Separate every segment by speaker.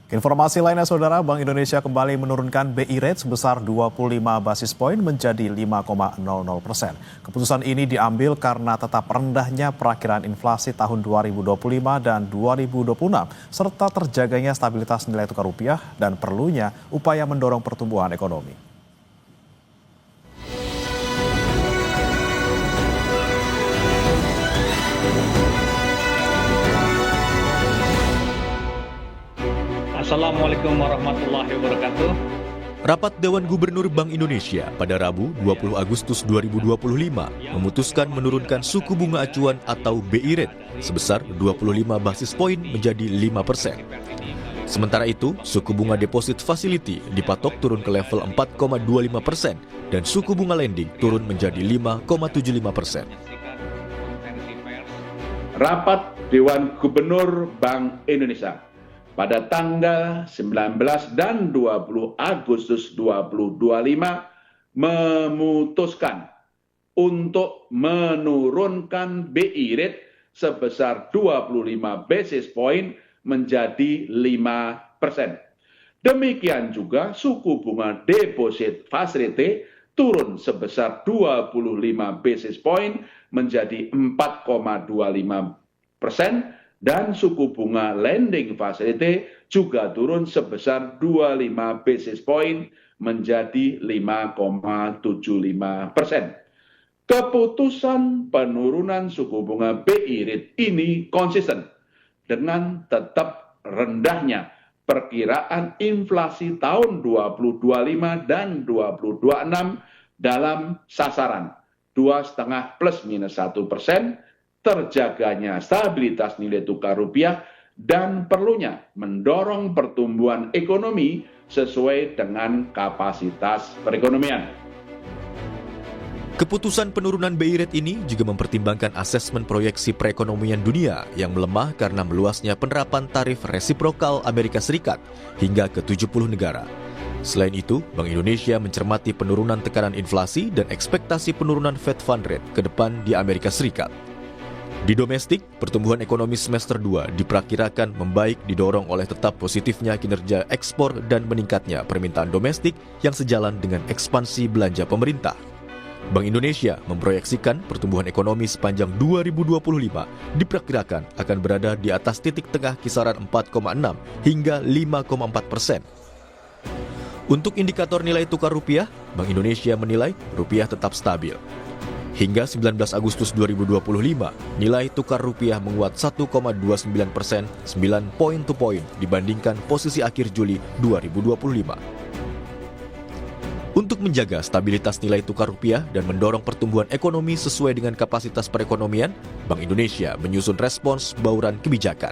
Speaker 1: Informasi lainnya, Saudara, Bank Indonesia kembali menurunkan BI Rate sebesar 25 basis poin menjadi 5,00%. Keputusan ini diambil karena tetap rendahnya perakiraan inflasi tahun 2025 dan 2026, serta terjaganya stabilitas nilai tukar rupiah dan perlunya upaya mendorong pertumbuhan ekonomi.
Speaker 2: Assalamualaikum warahmatullahi wabarakatuh.
Speaker 3: Rapat Dewan Gubernur Bank Indonesia pada Rabu 20 Agustus 2025 memutuskan menurunkan suku bunga acuan atau BI Rate sebesar 25 basis poin menjadi 5%. Sementara itu, suku bunga Deposit Facility dipatok turun ke level 4,25% dan suku bunga lending turun menjadi 5,75%.
Speaker 4: Rapat Dewan Gubernur Bank Indonesia pada tanggal 19 dan 20 Agustus 2025 memutuskan untuk menurunkan BI Rate sebesar 25 basis point menjadi 5%. Demikian juga suku bunga Deposit Facility turun sebesar 25 basis point menjadi 4,25%. Dan suku bunga lending facility juga turun sebesar 25 basis point menjadi 5,75%. Keputusan penurunan suku bunga BI Rate ini konsisten dengan tetap rendahnya perkiraan inflasi tahun 2025 dan 2026 dalam sasaran 2,5 plus minus 1%, terjaganya stabilitas nilai tukar rupiah, dan perlunya mendorong pertumbuhan ekonomi sesuai dengan kapasitas perekonomian.
Speaker 3: Keputusan penurunan BI Rate ini juga mempertimbangkan asesmen proyeksi perekonomian dunia yang melemah karena meluasnya penerapan tarif resiprokal Amerika Serikat hingga ke 70 negara. Selain itu, Bank Indonesia mencermati penurunan tekanan inflasi dan ekspektasi penurunan Fed Fund Rate ke depan di Amerika Serikat. Di domestik, pertumbuhan ekonomi semester 2 diperkirakan membaik didorong oleh tetap positifnya kinerja ekspor dan meningkatnya permintaan domestik yang sejalan dengan ekspansi belanja pemerintah. Bank Indonesia memproyeksikan pertumbuhan ekonomi sepanjang 2025 diperkirakan akan berada di atas titik tengah kisaran 4,6 hingga 5,4%. Untuk indikator nilai tukar rupiah, Bank Indonesia menilai rupiah tetap stabil. Hingga 19 Agustus 2025, nilai tukar rupiah menguat 1,29%, 9 poin to poin dibandingkan posisi akhir Juli 2025. Untuk menjaga stabilitas nilai tukar rupiah dan mendorong pertumbuhan ekonomi sesuai dengan kapasitas perekonomian, Bank Indonesia menyusun respons bauran kebijakan.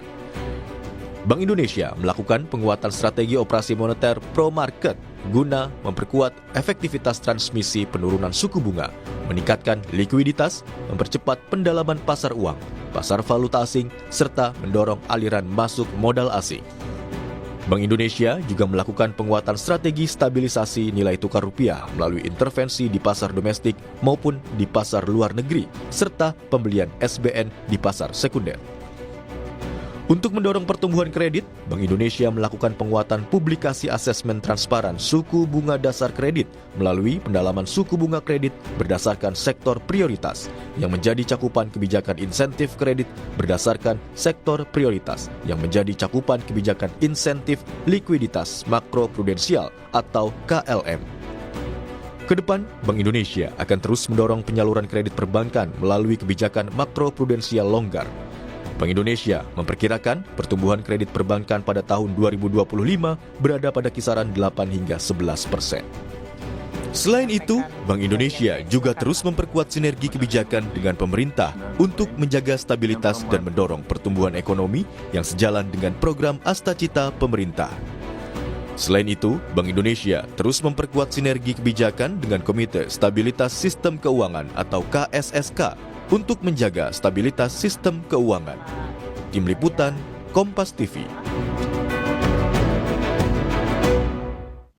Speaker 3: Bank Indonesia melakukan penguatan strategi operasi moneter pro-market guna memperkuat efektivitas transmisi penurunan suku bunga, meningkatkan likuiditas, mempercepat pendalaman pasar uang, pasar valuta asing, serta mendorong aliran masuk modal asing. Bank Indonesia juga melakukan penguatan strategi stabilisasi nilai tukar rupiah melalui intervensi di pasar domestik maupun di pasar luar negeri, serta pembelian SBN di pasar sekunder. Untuk mendorong pertumbuhan kredit, Bank Indonesia melakukan penguatan publikasi asesmen transparan suku bunga dasar kredit melalui pendalaman suku bunga kredit berdasarkan sektor prioritas yang menjadi cakupan kebijakan insentif kredit berdasarkan sektor prioritas yang menjadi cakupan kebijakan insentif likuiditas makroprudensial atau KLM. Kedepan, Bank Indonesia akan terus mendorong penyaluran kredit perbankan melalui kebijakan makroprudensial longgar. Bank Indonesia memperkirakan pertumbuhan kredit perbankan pada tahun 2025 berada pada kisaran 8 hingga 11%. Selain itu, Bank Indonesia juga terus memperkuat sinergi kebijakan dengan pemerintah untuk menjaga stabilitas dan mendorong pertumbuhan ekonomi yang sejalan dengan program Astacita pemerintah. Selain itu, Bank Indonesia terus memperkuat sinergi kebijakan dengan Komite Stabilitas Sistem Keuangan atau KSSK untuk menjaga stabilitas sistem keuangan. Tim Liputan, Kompas TV.